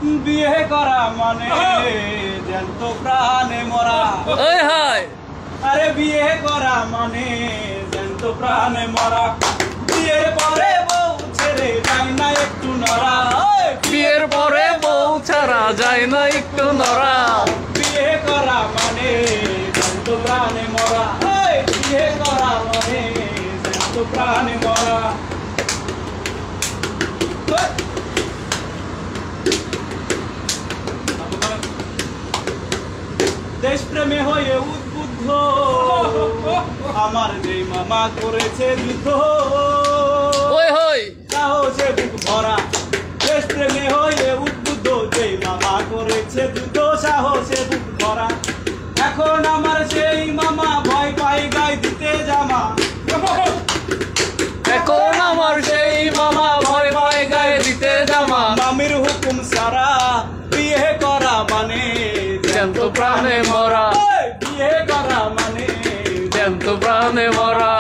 বিয়ে করা মানে জ্যান্ত প্রাণে মরা। ওই হায় আরে বিয়ে করা মানে জ্যান্ত প্রাণে মরা। বিয়ের পরে বউ ছেড়ে যায় না একটু নড়া। বিয়ের পরে বউ ছাড়া যায় না একটু নড়া। বিয়ে করা মানে জ্যান্ত প্রাণে মরা। বিয়ে করা মানে জ্যান্ত প্রাণে মরা। দেশপ্রেমে হয়ে উদ্বুদ্ধ আমার যেই মামা করেছে যুদ্ধ। ওই হই সাহসে বুক ভরা। দেশপ্রেমে হয়ে উদ্বুদ্ধ যেই মামা করেছে যুদ্ধ, সাহসে বুক ভরা। এখন আমার সেই মামা ভয় পাই গায়ে দিতে জামা। এখন আমার সেই মামা ভয় ভয় গায়ে দিতে জামা। মামির হুকুম সারা বিয়ে করা মানে জ্যান্ত প্রাণে মরা। বিয়ে করা মানে জ্যান্ত প্রাণে মরা।